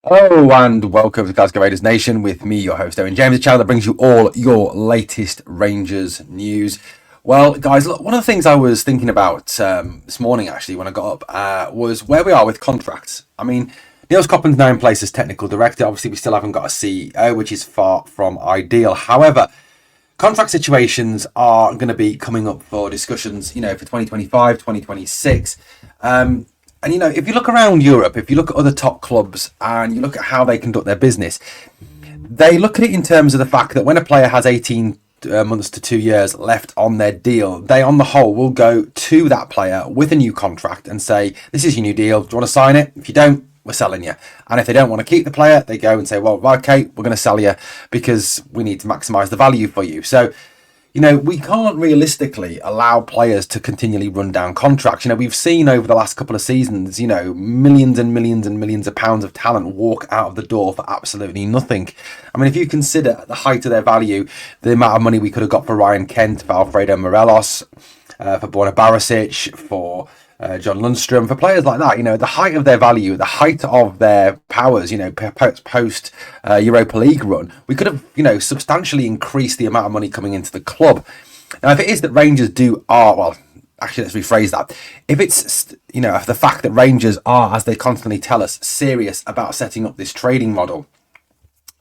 Hello and welcome to Glasgow Rangers Nation with me, your host Owen James, the channel that brings you all your latest Rangers news. Well, guys, look, one of the things I was thinking about this morning, actually, when I got up, was where we are with contracts. I mean, Niels Coppen's now in place as technical director. Obviously, we still haven't got a CEO, which is far from ideal. However, contract situations are going to be coming up for discussions, for 2025, 2026. And if you look around Europe, if you look at other top clubs and you look at how they conduct their business, they look at it in terms of the fact that when a player has 18 months to 2 years left on their deal, they on the whole will go to that player with a new contract and say, this is your new deal. Do you want to sign it? If you don't, we're selling you. And if they don't want to keep the player, they go and say, well, okay, we're going to sell you because we need to maximize the value for you. So we can't realistically allow players to continually run down contracts. We've seen over the last couple of seasons, millions and millions and millions of pounds of talent walk out of the door for absolutely nothing. I mean, if you consider the height of their value, the amount of money we could have got for Ryan Kent, for Alfredo Morelos, for Borna Barisic, for John Lundstrom, for players like that, the height of their value, the height of their powers, post Europa League run, we could have, substantially increased the amount of money coming into the club. Now, if it is that Rangers actually, let's rephrase that. If it's, the fact that Rangers are, as they constantly tell us, serious about setting up this trading model,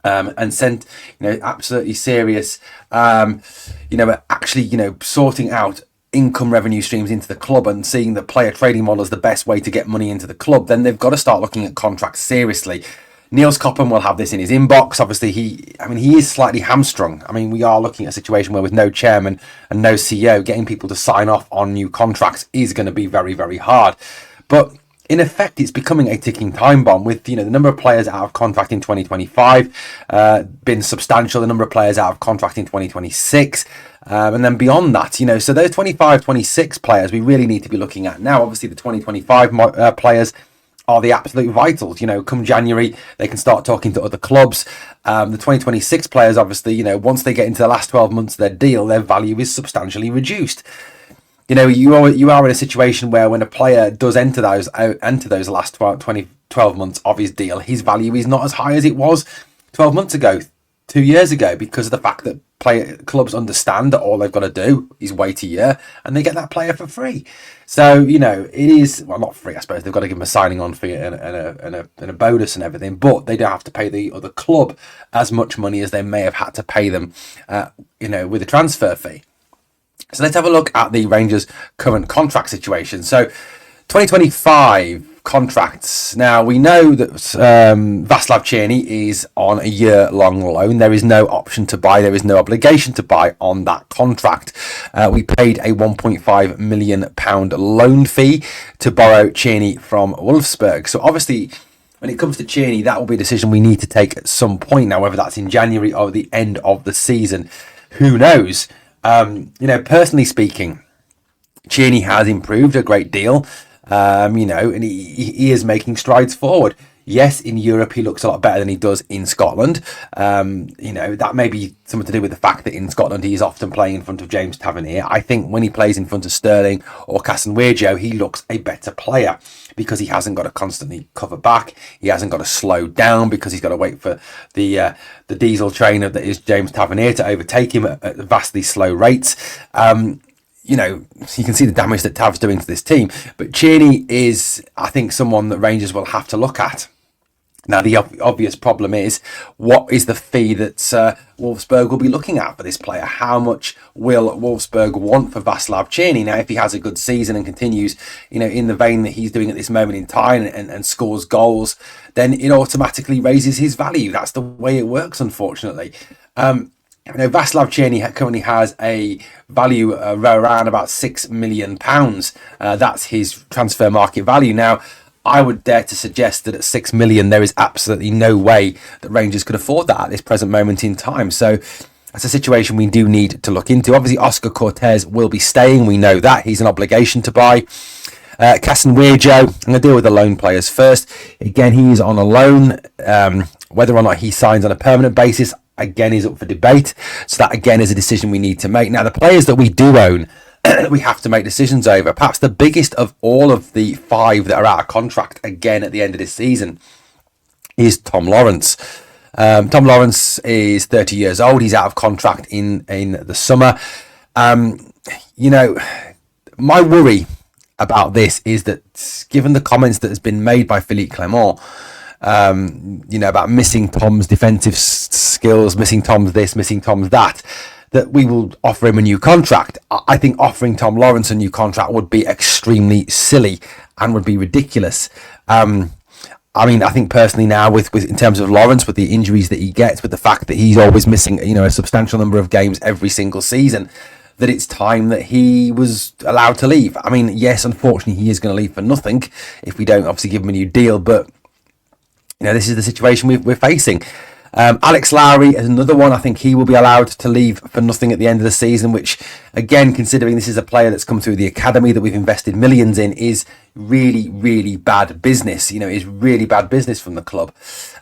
and sent, absolutely serious, actually, sorting out income revenue streams into the club and seeing the player trading model as the best way to get money into the club, then they've got to start looking at contracts seriously. Niels Koppen will have this in his inbox. Obviously, he is slightly hamstrung. I mean, we are looking at a situation where with no chairman and no CEO, getting people to sign off on new contracts is going to be very, very hard. But in effect, it's becoming a ticking time bomb with, the number of players out of contract in 2025 been substantial, the number of players out of contract in 2026. And then beyond that, so those 25, 26 players we really need to be looking at now. Obviously, the 2025 players are the absolute vitals. Come January, they can start talking to other clubs. The 2026 players, obviously, once they get into the last 12 months of their deal, their value is substantially reduced. You are in a situation where when a player does enter those last 12 months of his deal, his value is not as high as it was 12 months ago, 2 years ago, because of the fact that clubs understand that all they've got to do is wait a year and they get that player for free. So, it is, well, not free, I suppose. They've got to give them a signing on fee and a bonus and everything, but they don't have to pay the other club as much money as they may have had to pay them, with a transfer fee. So let's have a look at the Rangers' current contract situation. So 2025 contracts. Now, we know that Václav Černý is on a year-long loan. There is no option to buy. There is no obligation to buy on that contract. We paid a £1.5 million loan fee to borrow Černý from Wolfsburg. So obviously, when it comes to Černý, that will be a decision we need to take at some point now, whether that's in January or the end of the season. Who knows? Personally speaking, Černý has improved a great deal, and he is making strides forward. Yes, in Europe, he looks a lot better than he does in Scotland. That may be something to do with the fact that in Scotland, he is often playing in front of James Tavernier. I think when he plays in front of Sterling or Casanwejo, he looks a better player because he hasn't got to constantly cover back. He hasn't got to slow down because he's got to wait for the diesel trainer that is James Tavernier to overtake him at vastly slow rates. You can see the damage that Tav's doing to this team. But Černý is, I think, someone that Rangers will have to look at. Now, the obvious problem is, what is the fee that Wolfsburg will be looking at for this player? How much will Wolfsburg want for Václav Černý? Now, if he has a good season and continues, in the vein that he's doing at this moment in time and scores goals, then it automatically raises his value. That's the way it works, unfortunately. Václav Černý currently has a value around about £6 million. That's his transfer market value. Now, I would dare to suggest that at 6 million, there is absolutely no way that Rangers could afford that at this present moment in time. So that's a situation we do need to look into. Obviously, Oscar Cortez will be staying. We know that. He's an obligation to buy. Casanwejo, I'm going to deal with the loan players first. Again, he is on a loan. Whether or not he signs on a permanent basis, again, is up for debate. So that, again, is a decision we need to make. Now, the players that we do own, we have to make decisions over. Perhaps the biggest of all of the 5 that are out of contract again at the end of this season is Tom Lawrence. Tom Lawrence is 30 years old. He's out of contract in the summer. You know, my worry about this is that, given the comments that has been made by Philippe Clement, you know, about missing Tom's defensive skills, missing Tom's this, missing Tom's that we will offer him a new contract. I think offering Tom Lawrence a new contract would be extremely silly and would be ridiculous. I mean, I think personally now, with in terms of Lawrence, with the injuries that he gets, with the fact that he's always missing, you know, a substantial number of games every single season, that it's time that he was allowed to leave. I mean, yes, unfortunately, he is going to leave for nothing if we don't obviously give him a new deal. But, you know, this is the situation we're facing. Alex Lowry is another one. I think he will be allowed to leave for nothing at the end of the season, which, again, considering this is a player that's come through the academy that we've invested millions in, is really, really bad business. You know, is really bad business from the club.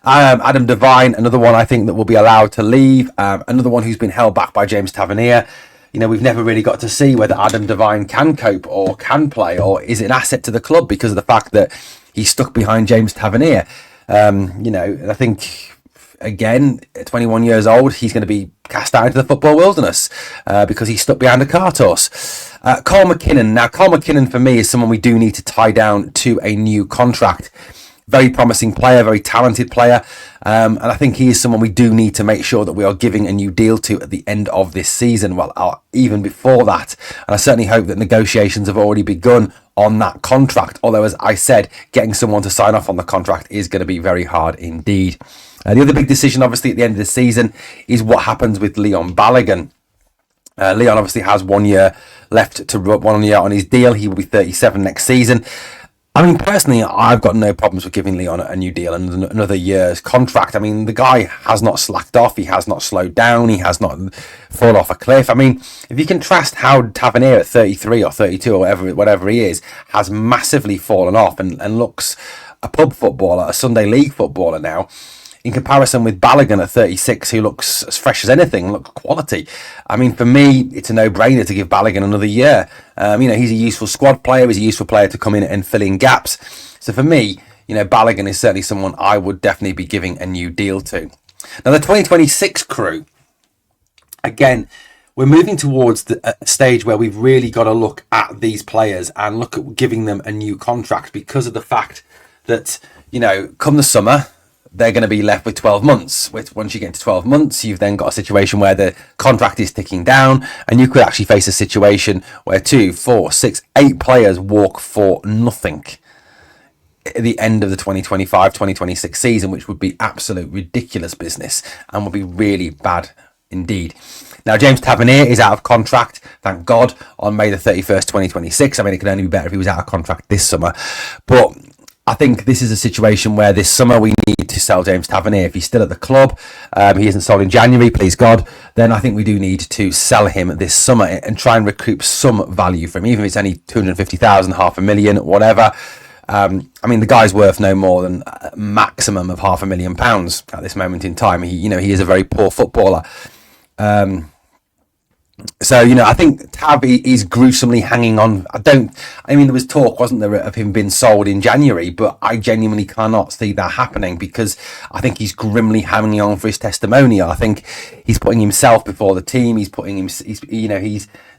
Adam Devine, another one I think that will be allowed to leave. Another one who's been held back by James Tavernier. You know, we've never really got to see whether Adam Devine can cope or can play, or is an asset to the club because of the fact that he's stuck behind James Tavernier. You know, I think, again, at 21 years old, he's going to be cast out into the football wilderness because he's stuck behind a cart horse. Carl McKinnon. Now, Carl McKinnon, for me, is someone we do need to tie down to a new contract. Very promising player, very talented player. And I think he is someone we do need to make sure that we are giving a new deal to at the end of this season. Well, even before that. And I certainly hope that negotiations have already begun on that contract. Although, as I said, getting someone to sign off on the contract is going to be very hard indeed. The other big decision, obviously, at the end of the season is what happens with Leon Balogun. Leon obviously has 1 year left to run, 1 year on his deal. He will be 37 next season. I mean, personally, I've got no problems with giving Leon a new deal and another year's contract. I mean, the guy has not slacked off. He has not slowed down. He has not fallen off a cliff. I mean, if you contrast how Tavernier at 33 or 32 or whatever he is, has massively fallen off and looks a pub footballer, a Sunday league footballer now, in comparison with Balogun at 36, who looks as fresh as anything, looks quality. I mean, for me, it's a no-brainer to give Balogun another year. You know, he's a useful squad player. He's a useful player to come in and fill in gaps. So for me, you know, Balogun is certainly someone I would definitely be giving a new deal to. Now, the 2026 crew, again, we're moving towards a stage where we've really got to look at these players and look at giving them a new contract, because of the fact that, you know, come the summer, they're going to be left with 12 months. Once you get into 12 months, you've then got a situation where the contract is ticking down, and you could actually face a situation where 2, 4, 6, 8 players walk for nothing at the end of the 2025-2026 season, which would be absolute ridiculous business and would be really bad indeed. Now, James Tavernier is out of contract, thank God, on May the 31st, 2026. I mean, it could only be better if he was out of contract this summer. But I think this is a situation where this summer we need to sell James Tavernier. If he's still at the club, he isn't sold in January, please God, then I think we do need to sell him this summer and try and recoup some value from him, even if it's only 250,000, £500,000, whatever. I mean, the guy's worth no more than a maximum of £500,000 at this moment in time. He is a very poor footballer. So, you know, I think Tab is gruesomely hanging on. I mean, there was talk, wasn't there, of him being sold in January, but I genuinely cannot see that happening, because I think he's grimly hanging on for his testimonial. I think he's putting himself before the team. He's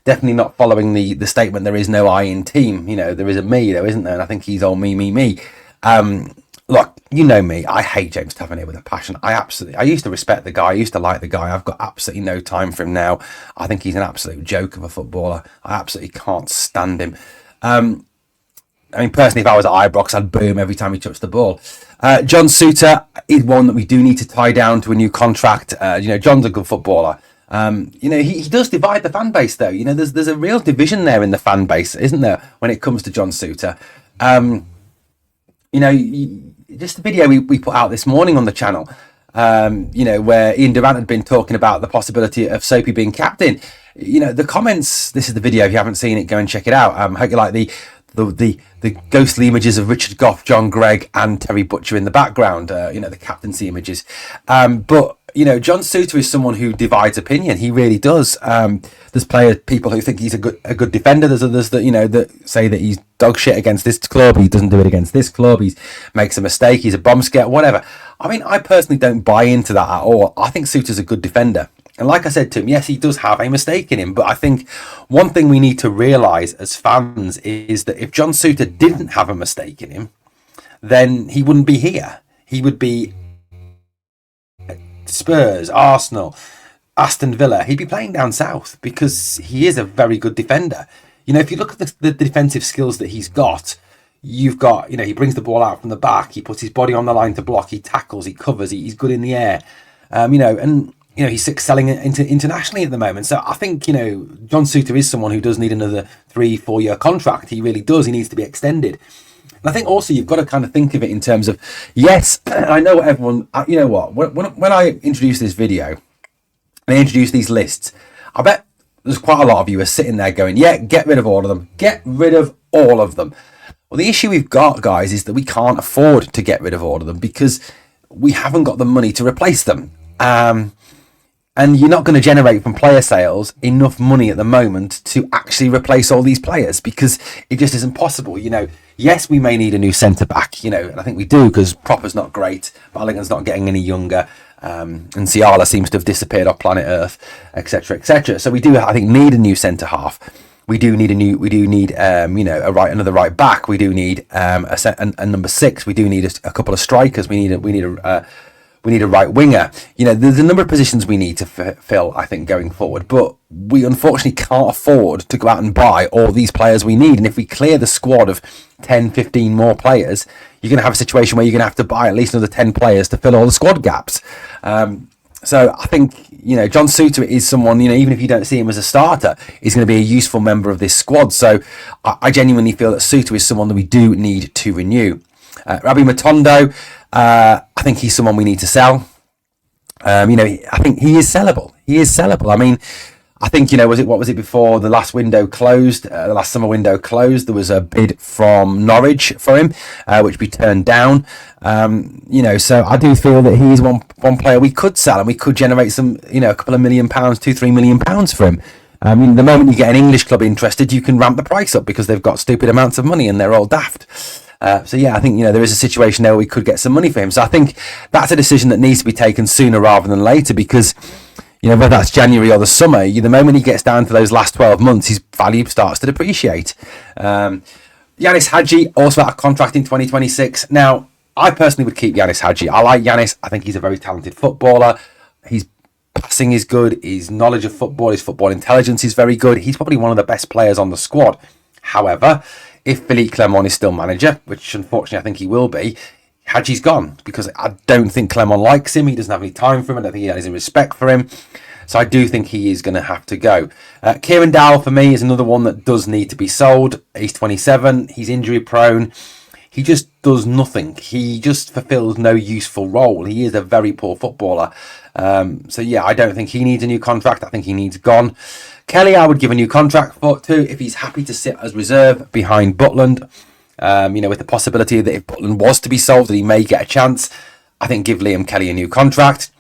definitely not following the statement, there is no I in team. You know, there is a me, though, isn't there? And I think he's all me. Look, you know me, I hate James Tavernier with a passion. I used to respect the guy, I used to like the guy. I've got absolutely no time for him now. I think he's an absolute joke of a footballer. I absolutely can't stand him. I mean, personally, if I was at Ibrox, I'd boo him every time he touched the ball. John Souttar is one that we do need to tie down to a new contract. You know, John's a good footballer. You know, he does divide the fan base, though. You know, there's a real division there in the fan base, isn't there, when it comes to John Souttar? You know, just the video we put out this morning on the channel, you know, where Ian Durant had been talking about the possibility of Soapy being captain. You know, the comments, this is the video, if you haven't seen it, go and check it out. I hope you like the ghostly images of Richard Gough, John Gregg and Terry Butcher in the background, you know, the captaincy images. But John Souttar is someone who divides opinion. He really does. There's people who think he's a good defender. There's others that that say that he's dog shit against this club. He doesn't do it against this club. He makes a mistake. He's a bomb scare. Whatever. I mean, I personally don't buy into that at all. I think Souttar's a good defender. And like I said to him, yes, he does have a mistake in him. But I think one thing we need to realise as fans is that if John Souttar didn't have a mistake in him, then he wouldn't be here. He would be Spurs, Arsenal, Aston Villa. He'd be playing down south because he is a very good defender. If you look at the defensive skills that he's got, you've got, he brings the ball out from the back, he puts his body on the line to block, he tackles, he covers, he's good in the air, he's excelling internationally at the moment. So I think, John Souttar is someone who does need another 3-4 year contract. He really does. He needs to be extended. And I think also you've got to kind of think of it in terms of, yes, I know what everyone, when I introduced this video and I introduced these lists, I bet there's quite a lot of you are sitting there going, yeah, get rid of all of them. Get rid of all of them. Well, the issue we've got, guys, is that we can't afford to get rid of all of them because we haven't got the money to replace them. And you're not going to generate from player sales enough money at the moment to actually replace all these players because it just isn't possible. Yes, we may need a new centre-back, and I think we do because Proper's not great, Balogun's not getting any younger, and Ciala seems to have disappeared off planet Earth, etc., etc. So we do, I think, need a new centre-half. We do need another right back. We do need a number 6. We do need a couple of strikers. We need a right winger. There's a number of positions we need to fill, I think, going forward. But we unfortunately can't afford to go out and buy all these players we need. And if we clear the squad of 10, 15 more players, you're going to have a situation where you're going to have to buy at least another 10 players to fill all the squad gaps. So I think, John Souttar is someone, even if you don't see him as a starter, is going to be a useful member of this squad. So I genuinely feel that Souttar is someone that we do need to renew. Rabbi Matondo, I think he's someone we need to sell. I think he is sellable. I mean, I think, what was it before the last window closed, the last summer window closed, there was a bid from Norwich for him, which we turned down. So I do feel that he is one player we could sell and we could generate some, a couple of £1 million, £2-3 million for him. I mean, the moment you get an English club interested, you can ramp the price up because they've got stupid amounts of money and they're all daft. I think, there is a situation there where we could get some money for him. So I think that's a decision that needs to be taken sooner rather than later because, whether that's January or the summer, the moment he gets down to those last 12 months, his value starts to depreciate. Yanis Hadji, also out of contract in 2026. Now, I personally would keep Yanis Hadji. I like Yanis. I think he's a very talented footballer. His passing is good. His knowledge of football, his football intelligence is very good. He's probably one of the best players on the squad. However, if Philippe Clement is still manager, which unfortunately I think he will be, Hadji's gone because I don't think Clement likes him. He doesn't have any time for him. I don't think he has any respect for him. So I do think he is going to have to go. Kieran Dowell for me is another one that does need to be sold. He's 27. He's injury prone. He just does nothing. He just fulfills no useful role. He is a very poor footballer. I don't think he needs a new contract. I think he needs gone. Kelly, I would give a new contract to if he's happy to sit as reserve behind Butland. With the possibility that if Butland was to be sold, that he may get a chance. I think give Liam Kelly a new contract.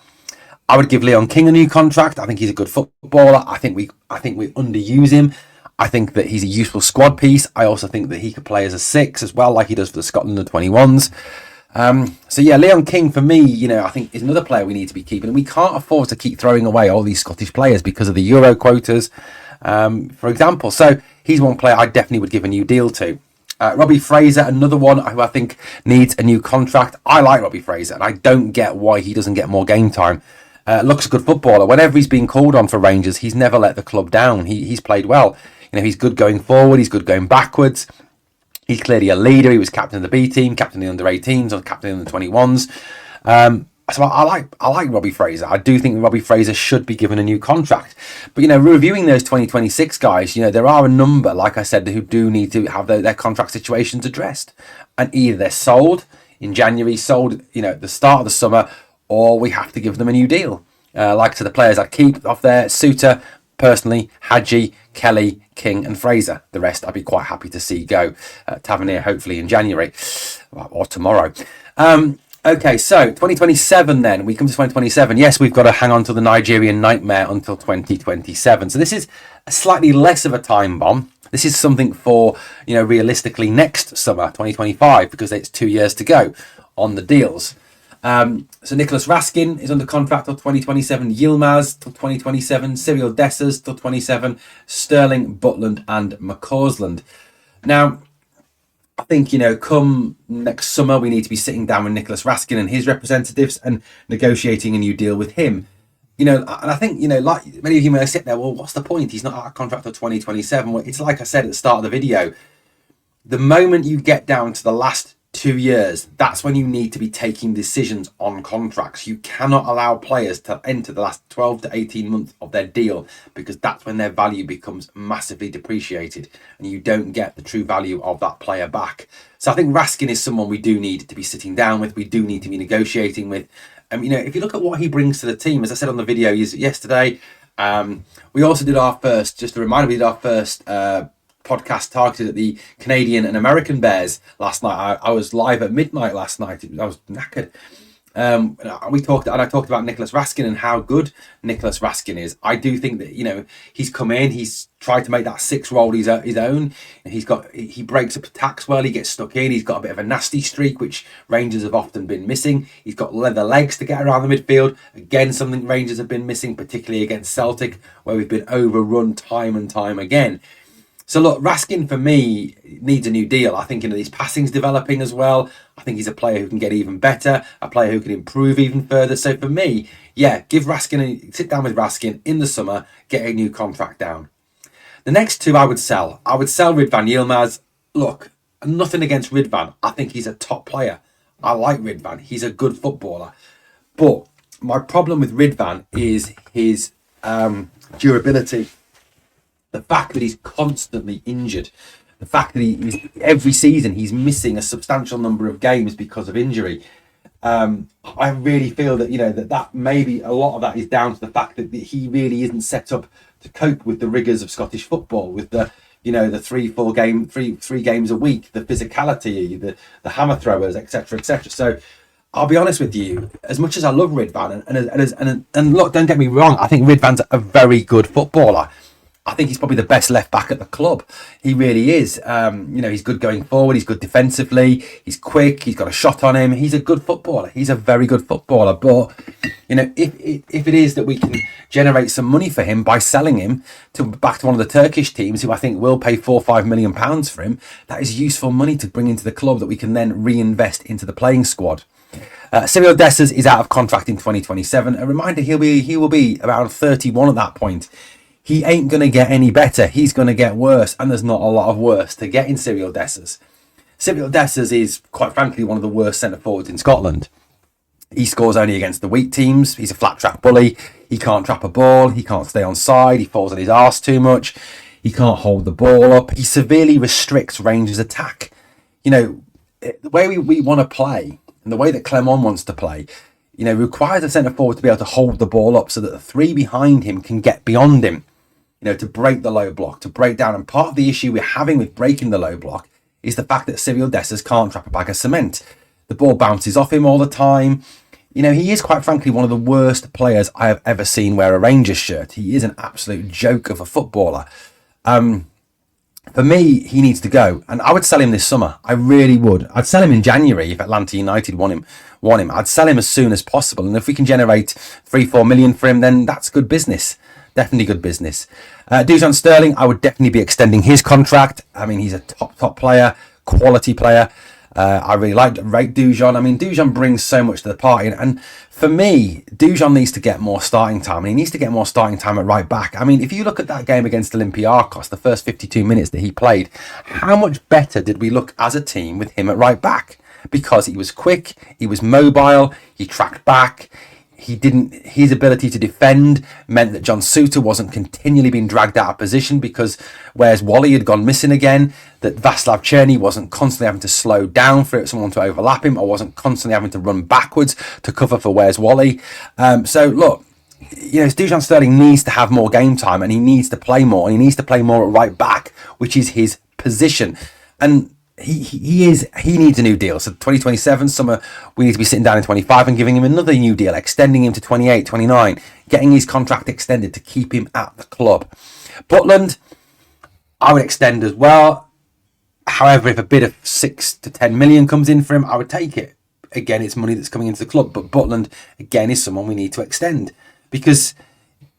I would give Leon King a new contract. I think he's a good footballer. I think we underuse him. I think that he's a useful squad piece. I also think that he could play as a 6 as well, like he does for the Scotland under-21s. Leon King for me, I think is another player we need to be keeping. And we can't afford to keep throwing away all these Scottish players because of the Euro quotas, for example. So he's one player I definitely would give a new deal to. Robbie Fraser, another one who I think needs a new contract. I like Robbie Fraser and I don't get why he doesn't get more game time. Looks a good footballer. Whenever he's been called on for Rangers, he's never let the club down. He's played well. He's good going forward. He's good going backwards. He's clearly a leader. He was captain of the B team, captain of the under-18s, or captain of the 21s. So I like Robbie Fraser. I do think Robbie Fraser should be given a new contract. But, reviewing those 2026 guys, there are a number, like I said, who do need to have their contract situations addressed. And either they're sold in January, sold, at the start of the summer, or we have to give them a new deal. Like to the players I keep off there, Souttar, personally, Hadji, Kelly, King and Fraser. The rest I'd be quite happy to see go. Tavernier hopefully in January or tomorrow. Okay, so 2027 then. We come to 2027. Yes, we've got to hang on to the Nigerian nightmare until 2027. So this is a slightly less of a time bomb. This is something for, realistically next summer, 2025, because it's 2 years to go on the deals. So Nicholas Raskin is under contract till 2027, Yilmaz till 2027, Cyril Dessers till 27, Sterling, Butland and McCausland. Now, I think, come next summer, we need to be sitting down with Nicholas Raskin and his representatives and negotiating a new deal with him. And I think, like many of you may sit there, well, what's the point? He's not out of contract till 2027. Well, it's like I said at the start of the video. The moment you get down to the last 2 years, that's when you need to be taking decisions on contracts. You cannot allow players to enter the last 12 to 18 months of their deal, because that's when their value becomes massively depreciated and you don't get the true value of that player back. So I think Raskin is someone we do need to be sitting down with, we do need to be negotiating with. If you look at what he brings to the team, as I said on the video yesterday, we also did our first, just a reminder, we did our first podcast targeted at the Canadian and American Bears last night. I was live at midnight last night. I was knackered. I talked about Nicholas Raskin and how good Nicholas Raskin is. I do think that he's come in, he's tried to make that 6 role his own, and he breaks up attacks well, he gets stuck in, he's got a bit of a nasty streak which Rangers have often been missing. He's got leather legs to get around the midfield, again something Rangers have been missing, particularly against Celtic, where we've been overrun time and time again. So look, Raskin for me needs a new deal. I think his passing's developing as well. I think he's a player who can get even better, a player who can improve even further. So for me, sit down with Raskin in the summer, get a new contract down. The next 2 I would sell. I would sell Ridvan Yilmaz. Look, nothing against Ridvan. I think he's a top player. I like Ridvan. He's a good footballer. But my problem with Ridvan is his durability. The fact that he's constantly injured, the fact that every season he's missing a substantial number of games because of injury. I really feel that that maybe a lot of that is down to the fact that he really isn't set up to cope with the rigours of Scottish football, with the 3 games a week, the physicality, the hammer throwers, etc., etc. So I'll be honest with you, as much as I love Ridvan, and look, don't get me wrong, I think Ridvan's a very good footballer. I think he's probably the best left back at the club. He really is. He's good going forward. He's good defensively. He's quick. He's got a shot on him. He's a good footballer. He's a very good footballer. But, if it is that we can generate some money for him by selling him back to one of the Turkish teams, who I think will pay £4 or £5 million for him, that is useful money to bring into the club that we can then reinvest into the playing squad. Cyril Dessers is out of contract in 2027. A reminder, he will be around 31 at that point. He ain't going to get any better. He's going to get worse. And there's not a lot of worse to get in Cyril Dessers. Cyril Dessers is, quite frankly, one of the worst centre-forwards in Scotland. He scores only against the weak teams. He's a flat-track bully. He can't trap a ball. He can't stay on side. He falls on his arse too much. He can't hold the ball up. He severely restricts Rangers' attack. The way we want to play, and the way that Clement wants to play, requires a centre-forward to be able to hold the ball up so that the 3 behind him can get beyond him. To break the low block, to break down. And part of the issue we're having with breaking the low block is the fact that Cyril Dessers can't trap a bag of cement. The ball bounces off him all the time. He is, quite frankly, one of the worst players I have ever seen wear a Rangers shirt. He is an absolute joke of a footballer. For me, he needs to go. And I would sell him this summer. I really would. I'd sell him in January if Atlanta United want him. I'd sell him as soon as possible. And if we can generate 3-4 million for him, then that's good business. Definitely good business. Dusan Sterling, I would definitely be extending his contract. He's a top player, quality player. I really rate Dusan. Dusan brings so much to the party. And for me, Dusan needs to get more starting time. And he needs to get more starting time at right back. If you look at that game against Olympiacos, the first 52 minutes that he played, how much better did we look as a team with him at right back? Because he was quick, he was mobile, he tracked back. His ability to defend meant that John Souttar wasn't continually being dragged out of position because Where's Wally had gone missing again, that Václav Černý wasn't constantly having to slow down for someone to overlap him, or wasn't constantly having to run backwards to cover for Where's Wally. So look, Dusan Sterling needs to have more game time, and he needs to play more, and he needs to play more at right back, which is his position. And he needs a new deal. So 2027 summer, we need to be sitting down in 25 and giving him another new deal, extending him to 28, 29, getting his contract extended to keep him at the club. Butland, I would extend as well. However, if a bid of 6 to 10 million comes in for him, I would take it. Again, it's money that's coming into the club, but Butland again is someone we need to extend, because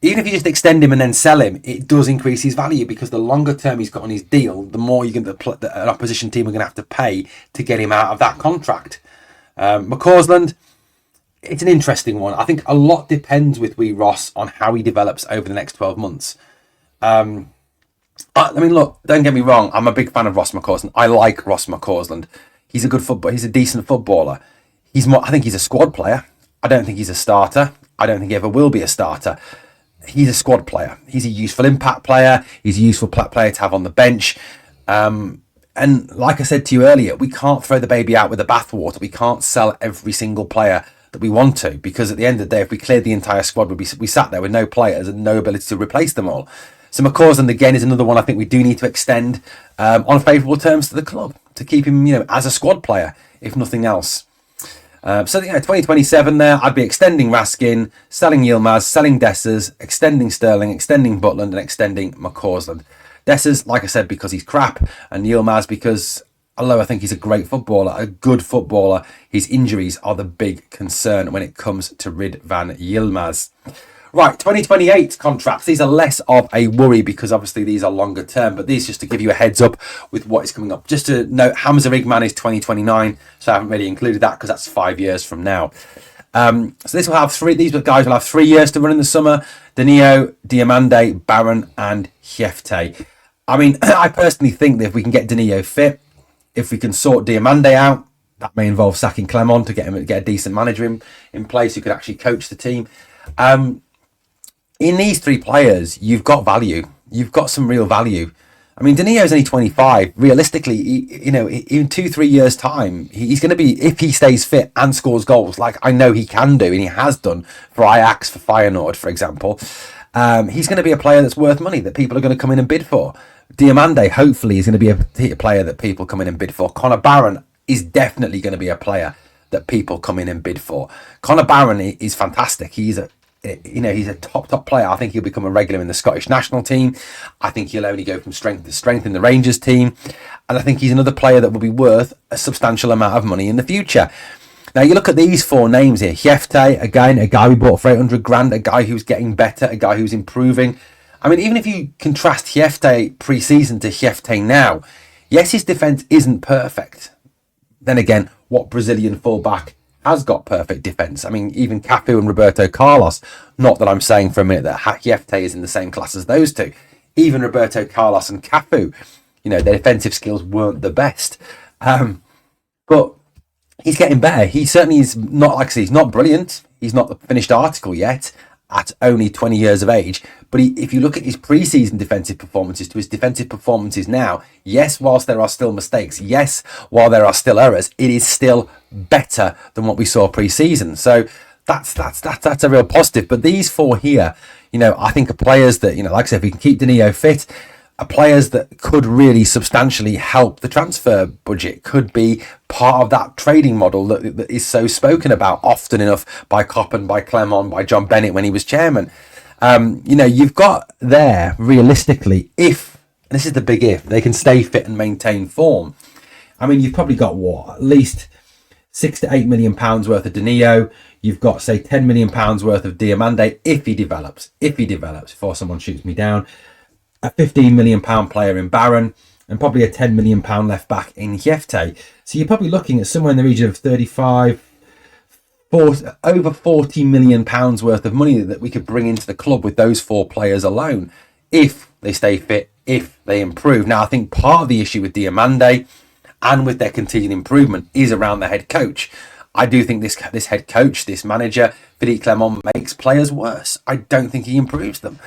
even if you just extend him and then sell him, it does increase his value, because the longer term he's got on his deal, the more an opposition team are going to have to pay to get him out of that contract. McCausland, it's an interesting one. I think a lot depends with Wee Ross on how he develops over the next 12 months. I mean, look, don't get me wrong. I'm a big fan of Ross McCausland. I like Ross McCausland. He's a good footballer. He's a decent footballer. I think he's a squad player. I don't think he's a starter. I don't think he ever will be a starter. He's a squad player. He's a useful impact player. He's a useful player to have on the bench. And like I said to you earlier, we can't throw the baby out with the bathwater. We can't sell every single player that we want to, because at the end of the day, if we cleared the entire squad, we sat there with no players and no ability to replace them all. So McCausland, again, is another one I think we do need to extend on favourable terms to the club to keep him, as a squad player, if nothing else. 2027 there, I'd be extending Raskin, selling Yilmaz, selling Dessers, extending Sterling, extending Butland, and extending McCausland. Dessers, like I said, because he's crap, and Yilmaz because, although I think he's a great footballer, a good footballer, his injuries are the big concern when it comes to Ridvan Yilmaz. Right, 2028 contracts. These are less of a worry because obviously these are longer term, but these just to give you a heads up with what is coming up. Just to note, Hamza Igman is 2029, so I haven't really included that because that's 5 years from now. So these guys will have 3 years to run in the summer. Danilo, Diamande, Baron, and Hjefte. I mean, I personally think that if we can get Danilo fit, if we can sort Diamande out, that may involve sacking Clement to get a decent manager in place who could actually coach the team. In these three players, you've got value. You've got some real value. I mean, Danilo's only 25. Realistically, in 2-3 years' time, he's going to be, if he stays fit and scores goals, like I know he can do, and he has done for Ajax, for Feyenoord, for example, he's going to be a player that's worth money, that people are going to come in and bid for. Diamande, hopefully, is going to be a player that people come in and bid for. Connor Barron is definitely going to be a player that people come in and bid for. Connor Barron is fantastic. He's a top player. I think he'll become a regular in the Scottish national team. I think he'll only go from strength to strength in the Rangers team. And I think he's another player that will be worth a substantial amount of money in the future. Now, you look at these four names here. Hjefte, again, a guy we bought for 800 grand, a guy who's getting better, a guy who's improving. I mean, even if you contrast Hjefte pre-season to Hjefte now, yes, his defence isn't perfect. Then again, what Brazilian fullback has got perfect defence? I mean, even Cafu and Roberto Carlos, not that I'm saying for a minute that Hjefte is in the same class as those two. Even Roberto Carlos and Cafu, their defensive skills weren't the best. But he's getting better. He certainly is not, like I say, he's not brilliant. He's not the finished article yet at only 20 years of age. But if you look at his pre-season defensive performances to his defensive performances now, yes, whilst there are still mistakes, yes, while there are still errors, it is still better than what we saw pre-season. So that's a real positive. But these four here, I think are players that, like I said, if we can keep Danilo fit, are players that could really substantially help the transfer budget, could be part of that trading model that is so spoken about often enough by Coppen, by Clement, by John Bennett when he was chairman. You've got there, realistically, if, and this is the big if, they can stay fit and maintain form. I mean, you've probably got at least £6 to £8 million worth of Danilo. You've got, say, £10 million worth of Diamande if he develops, before someone shoots me down. A £15 million player in Baron, and probably a £10 million left back in Hjefte. So you're probably looking at somewhere in the region of over £40 million worth of money that we could bring into the club with those four players alone, if they stay fit, if they improve. Now, I think part of the issue with Diamande and with their continued improvement is around the head coach. I do think this head coach, this manager, Philippe Clement, makes players worse. I don't think he improves them.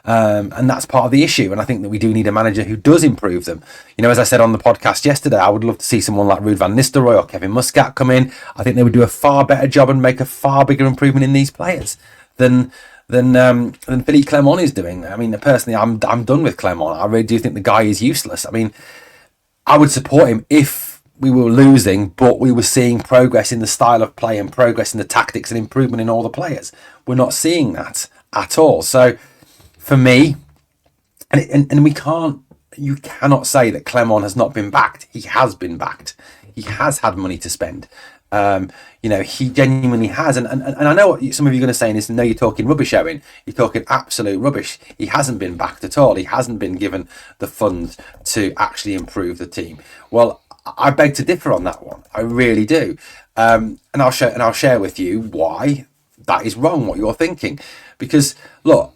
And that's part of the issue. And I think that we do need a manager who does improve them. As I said on the podcast yesterday, I would love to see someone like Ruud van Nistelrooy or Kevin Muscat come in. I think they would do a far better job and make a far bigger improvement in these players than Philippe Clement is doing. I mean, personally, I'm done with Clement. I really do think the guy is useless. I mean, I would support him if we were losing, but we were seeing progress in the style of play and progress in the tactics and improvement in all the players. We're not seeing that at all. So for me, and we can't, you cannot say that Clement has not been backed. He has been backed. He has had money to spend. He genuinely has. And I know what some of you are going to say is, no, you're talking rubbish, Owen. You're talking absolute rubbish. He hasn't been backed at all. He hasn't been given the funds to actually improve the team. Well, I beg to differ on that one. I really do. And I'll share with you why that is wrong, what you're thinking. Because, look,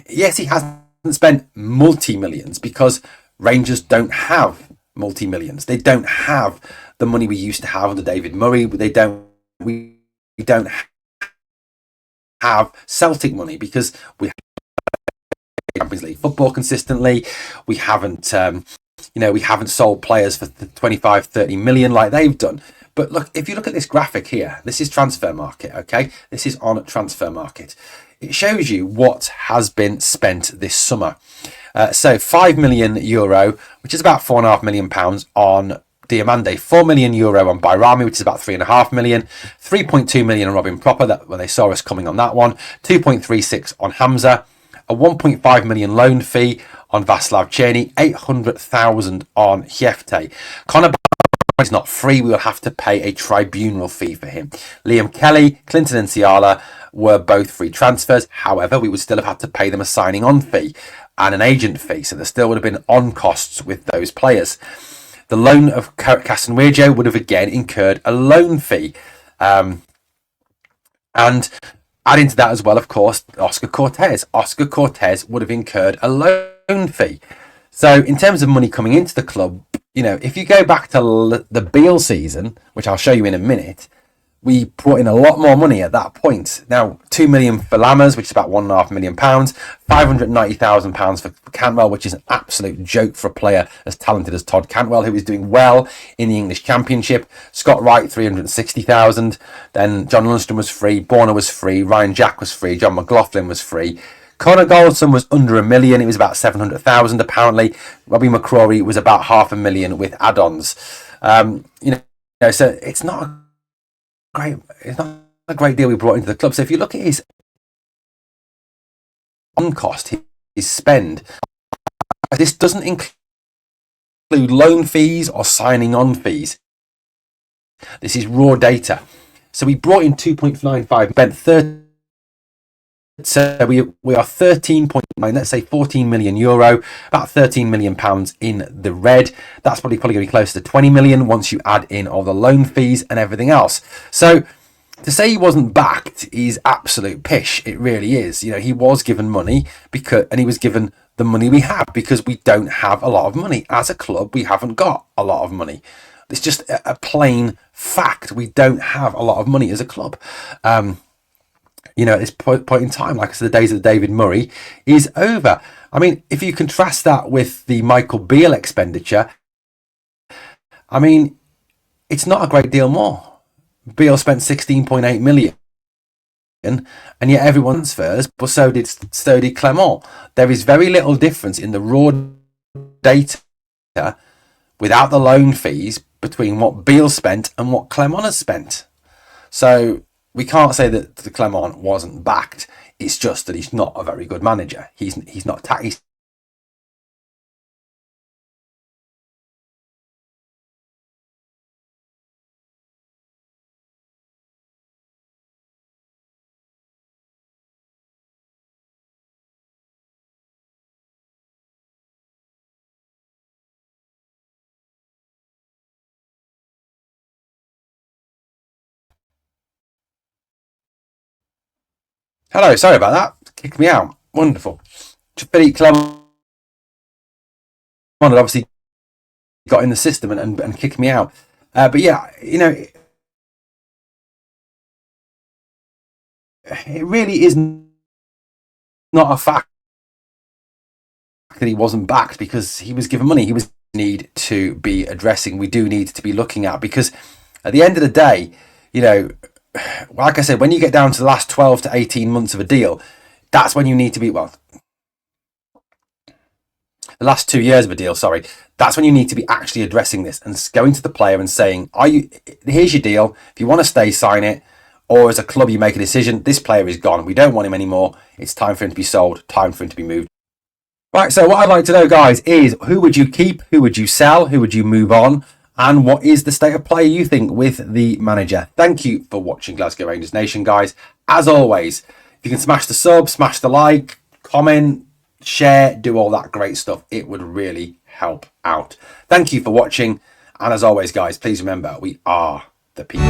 yes, he hasn't spent multi-millions because Rangers don't have multi-millions. They don't have the money we used to have under David Murray. We don't have Celtic money because we have Champions League football consistently. We haven't we haven't sold players for 25, 30 million like they've done. But look, if you look at this graphic here, this is transfer market, okay? This is on transfer market. It shows you what has been spent this summer. So €5 million, which is about £4.5 million on Diamande, €4 million on Bayrami, which is about £3.5 million, 3.2 million on Robin Proper, that when they saw us coming on that one, 2.36 on Hamza, a 1.5 million loan fee on Vaslav Cherny, 800,000 on Hjefte. Connor is not free. We will have to pay a tribunal fee for him. Liam Kelly, Clinton and Ciala were both free transfers. However, we would still have had to pay them a signing on fee and an agent fee. So there still would have been on costs with those players. The loan of Casanwejo would have again incurred a loan fee. And adding to that as well, of course, Oscar Cortez. Oscar Cortez would have incurred a loan fee. So in terms of money coming into the club, if you go back to the Beale season, which I'll show you in a minute, we brought in a lot more money at that point. Now, 2 million for Lammers, which is about £1.5 million, £590,000 for Cantwell, which is an absolute joke for a player as talented as Todd Cantwell, who is doing well in the English Championship. Scott Wright, 360,000. Then John Lundstrom was free, Borna was free, Ryan Jack was free, John McLaughlin was free. Connor Goldson was under £1 million. It was about 700,000 apparently. Robbie McCrory was about £500,000 with add-ons. So it's not a great deal we brought into the club. So if you look at his on cost, his spend, this doesn't include loan fees or signing on fees. This is raw data. So we brought in 2.95, spent 30. So we are 13.9, let's say €14 million, about £13 million in the red. That's probably going to be close to 20 million once you add in all the loan fees and everything else. So to say he wasn't backed is absolute pish. It really is. He was given money and he was given the money we have because we don't have a lot of money. As a club, we haven't got a lot of money. It's just a plain fact. We don't have a lot of money as a club. At this point in time, like I said, the days of David Murray is over. I mean, if you contrast that with the Michael Beale expenditure, I mean, it's not a great deal more. Beale spent 16.8 million, and yet everyone transfers, but so did Clement. There is very little difference in the raw data without the loan fees between what Beale spent and what Clement has spent. So we can't say that the Clement wasn't backed. It's just that he's not a very good manager. He's not he's Hello, sorry about that. Kicked me out. Wonderful. Philippe Clement had obviously got in the system and kicked me out. But yeah, it really is not a fact that he wasn't backed because he was given money. He was need to be addressing. We do need to be looking at because at the end of the day, like I said, when you get down to the last 12 to 18 months of a deal, that's when you need to be, the last 2 years of a deal, sorry, that's when you need to be actually addressing this and going to the player and saying, here's your deal. If you want to stay, sign it. Or as a club, you make a decision, this player is gone. We don't want him anymore. It's time for him to be sold, time for him to be moved. Right, so what I'd like to know, guys, is who would you keep? Who would you sell? Who would you move on? And what is the state of play you think with the manager? Thank you for watching Glasgow Rangers Nation, guys. As always, if you can smash the sub, smash the like, comment, share, do all that great stuff. It would really help out. Thank you for watching. And as always, guys, please remember, we are the people.